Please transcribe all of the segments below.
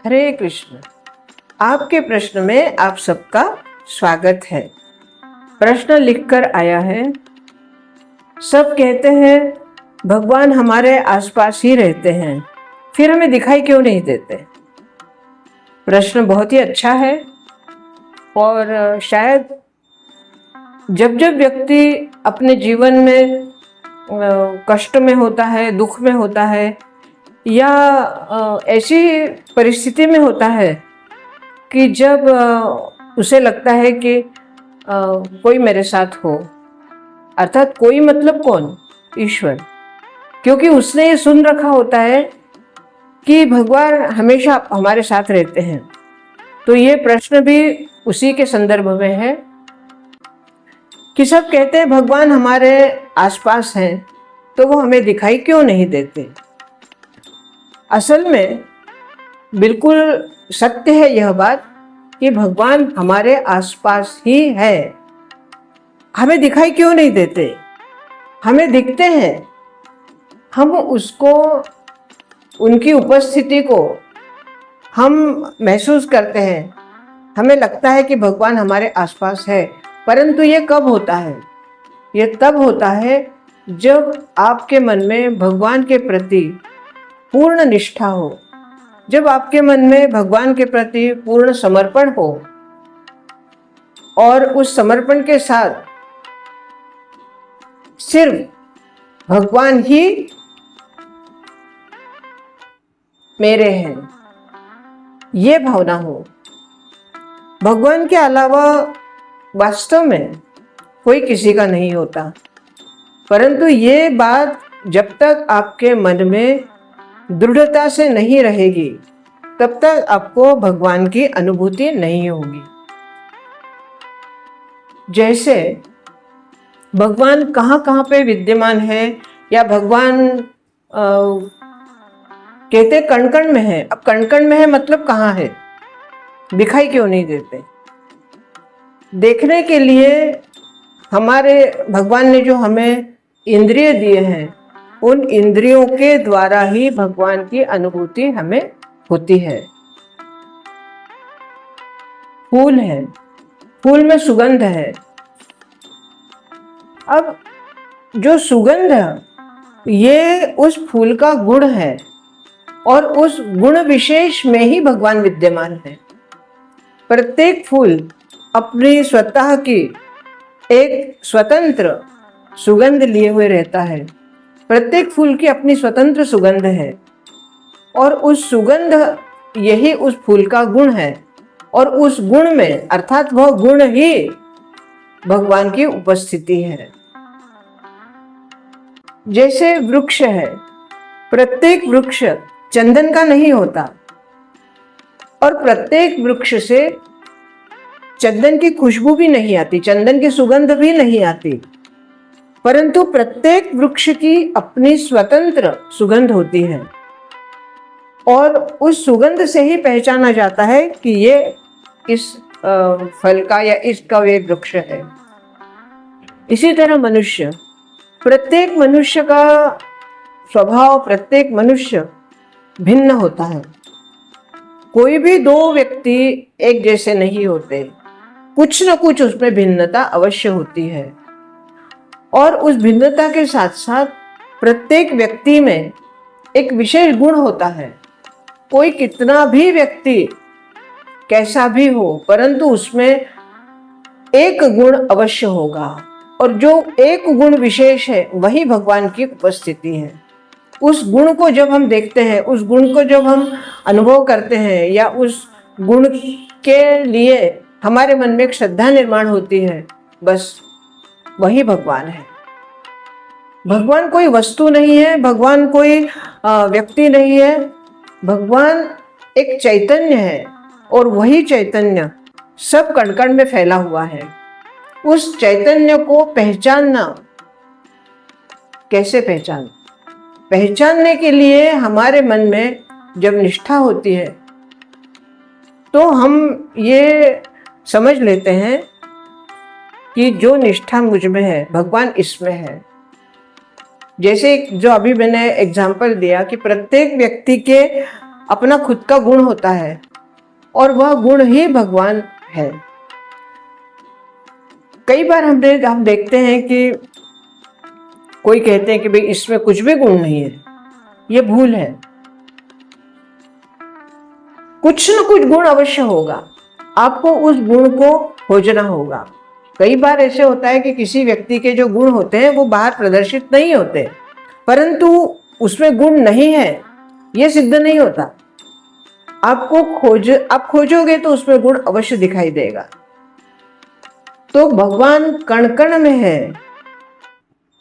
हरे कृष्ण। आपके प्रश्न में आप सबका स्वागत है। प्रश्न लिखकर आया है, सब कहते हैं भगवान हमारे आसपास ही रहते हैं, फिर हमें दिखाई क्यों नहीं देते। प्रश्न बहुत ही अच्छा है और शायद जब जब व्यक्ति अपने जीवन में कष्ट में होता है, दुख में होता है या ऐसी परिस्थिति में होता है कि जब उसे लगता है कि कोई मेरे साथ हो, अर्थात कोई मतलब कौन? ईश्वर, क्योंकि उसने ये सुन रखा होता है कि भगवान हमेशा हमारे साथ रहते हैं। तो ये प्रश्न भी उसी के संदर्भ में है कि सब कहते हैं भगवान हमारे आसपास हैं, तो वो हमें दिखाई क्यों नहीं देते। असल में बिल्कुल सत्य है यह बात कि भगवान हमारे आसपास ही है। हमें दिखाई क्यों नहीं देते? हमें दिखते हैं, हम उसको, उनकी उपस्थिति को हम महसूस करते हैं, हमें लगता है कि भगवान हमारे आसपास है। परंतु ये कब होता है? ये तब होता है जब आपके मन में भगवान के प्रति पूर्ण निष्ठा हो, जब आपके मन में भगवान के प्रति पूर्ण समर्पण हो और उस समर्पण के साथ सिर्फ भगवान ही मेरे हैं, ये भावना हो। भगवान के अलावा वास्तव में कोई किसी का नहीं होता। परंतु ये बात जब तक आपके मन में दृढ़ता से नहीं रहेगी, तब तक आपको भगवान की अनुभूति नहीं होगी। जैसे भगवान कहाँ कहाँ पे विद्यमान है, या भगवान कहते कण कण में है। अब कण कण में है मतलब कहाँ है? दिखाई क्यों नहीं देते? देखने के लिए हमारे भगवान ने जो हमें इंद्रिय दिए हैं, उन इंद्रियों के द्वारा ही भगवान की अनुभूति हमें होती है। फूल है, फूल में सुगंध है। अब जो सुगंध है ये उस फूल का गुण है और उस गुण विशेष में ही भगवान विद्यमान है। प्रत्येक फूल अपनी स्वतः की एक स्वतंत्र सुगंध लिए हुए रहता है। प्रत्येक फूल की अपनी स्वतंत्र सुगंध है और उस सुगंध यही उस फूल का गुण है, और उस गुण में अर्थात वह गुण ही भगवान की उपस्थिति है। जैसे वृक्ष है, प्रत्येक वृक्ष चंदन का नहीं होता और प्रत्येक वृक्ष से चंदन की खुशबू भी नहीं आती, चंदन की सुगंध भी नहीं आती, परंतु प्रत्येक वृक्ष की अपनी स्वतंत्र सुगंध होती है और उस सुगंध से ही पहचाना जाता है कि ये इस फल का या इसका वे वृक्ष है। इसी तरह मनुष्य, प्रत्येक मनुष्य का स्वभाव, प्रत्येक मनुष्य भिन्न होता है। कोई भी दो व्यक्ति एक जैसे नहीं होते, कुछ न कुछ उसमें भिन्नता अवश्य होती है और उस भिन्नता के साथ साथ प्रत्येक व्यक्ति में एक विशेष गुण होता है। कोई कितना भी व्यक्ति कैसा भी हो, परंतु उसमें एक गुण अवश्य होगा और जो एक गुण विशेष है वही भगवान की उपस्थिति है। उस गुण को जब हम देखते हैं, उस गुण को जब हम अनुभव करते हैं या उस गुण के लिए हमारे मन में एक श्रद्धा निर्माण होती है, बस वही भगवान है। भगवान कोई वस्तु नहीं है, भगवान कोई व्यक्ति नहीं है, भगवान एक चैतन्य है और वही चैतन्य सब कण कण में फैला हुआ है। उस चैतन्य को पहचानना, कैसे पहचानने के लिए हमारे मन में जब निष्ठा होती है तो हम ये समझ लेते हैं कि जो निष्ठा मुझ में है भगवान इसमें है। जैसे जो अभी मैंने एग्जाम्पल दिया कि प्रत्येक व्यक्ति के अपना खुद का गुण होता है और वह गुण ही भगवान है। कई बार हम देखते हैं कि कोई कहते हैं कि भाई इसमें कुछ भी गुण नहीं है, ये भूल है। कुछ न कुछ गुण अवश्य होगा, आपको उस गुण को खोजना होगा। कई बार ऐसे होता है कि किसी व्यक्ति के जो गुण होते हैं वो बाहर प्रदर्शित नहीं होते, परंतु उसमें गुण नहीं है ये सिद्ध नहीं होता। आप खोजोगे तो उसमें गुण अवश्य दिखाई देगा। तो भगवान कण कण में है,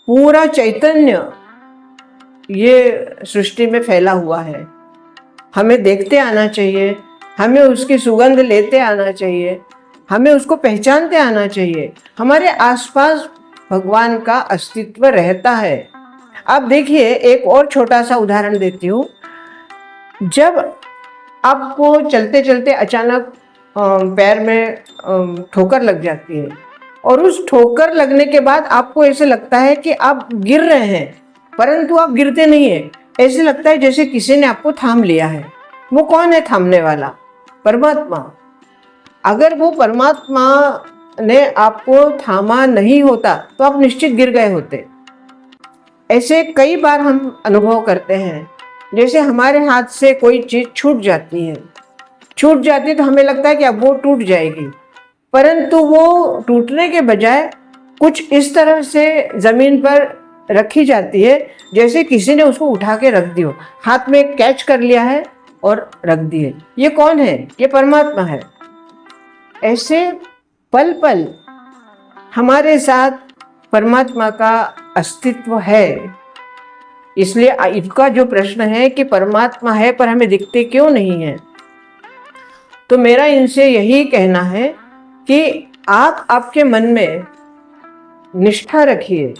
पूरा चैतन्य ये सृष्टि में फैला हुआ है। हमें देखते आना चाहिए, हमें उसकी सुगंध लेते आना चाहिए, हमें उसको पहचानते आना चाहिए। हमारे आसपास भगवान का अस्तित्व रहता है। आप देखिए, एक और छोटा सा उदाहरण देती हूँ। जब आपको चलते चलते अचानक पैर में ठोकर लग जाती है और उस ठोकर लगने के बाद आपको ऐसे लगता है कि आप गिर रहे हैं, परंतु आप गिरते नहीं है। ऐसे लगता है जैसे किसी ने आपको थाम लिया है। वो कौन है थामने वाला? परमात्मा। अगर वो परमात्मा ने आपको थामा नहीं होता तो आप निश्चित गिर गए होते। ऐसे कई बार हम अनुभव करते हैं, जैसे हमारे हाथ से कोई चीज छूट जाती है तो हमें लगता है कि अब वो टूट जाएगी, परंतु वो टूटने के बजाय कुछ इस तरह से जमीन पर रखी जाती है जैसे किसी ने उसको उठा के रख दिया, हाथ में कैच कर लिया है और रख दिए। ये कौन है? ये परमात्मा है। ऐसे पल पल हमारे साथ परमात्मा का अस्तित्व है। इसलिए इनका जो प्रश्न है कि परमात्मा है पर हमें दिखते क्यों नहीं है, तो मेरा इनसे यही कहना है कि आप आपके मन में निष्ठा रखिए,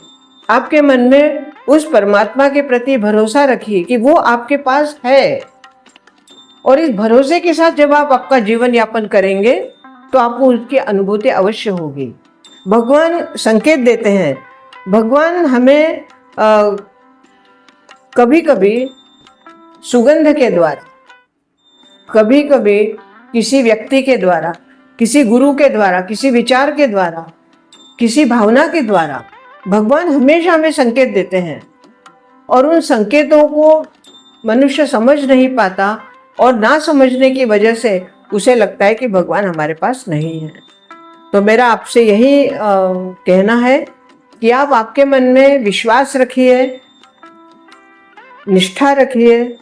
आपके मन में उस परमात्मा के प्रति भरोसा रखिए कि वो आपके पास है। और इस भरोसे के साथ जब आप आपका जीवन यापन करेंगे तो आपको उसकी अनुभूति अवश्य होगी। भगवान संकेत देते हैं। भगवान हमें कभी कभी सुगंध के द्वारा, कभी कभी किसी व्यक्ति के द्वारा, किसी गुरु के द्वारा, किसी विचार के द्वारा, किसी भावना के द्वारा भगवान हमेशा हमें संकेत देते हैं और उन संकेतों को मनुष्य समझ नहीं पाता और ना समझने की वजह से उसे लगता है कि भगवान हमारे पास नहीं है। तो मेरा आपसे यही कहना है कि आप आपके मन में विश्वास रखिए, निष्ठा रखिए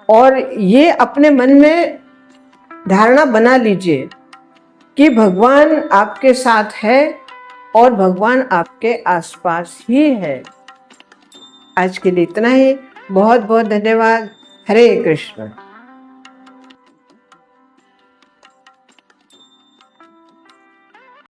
और ये अपने मन में धारणा बना लीजिए कि भगवान आपके साथ है और भगवान आपके आसपास ही है। आज के लिए इतना ही। बहुत बहुत धन्यवाद। हरे कृष्ण।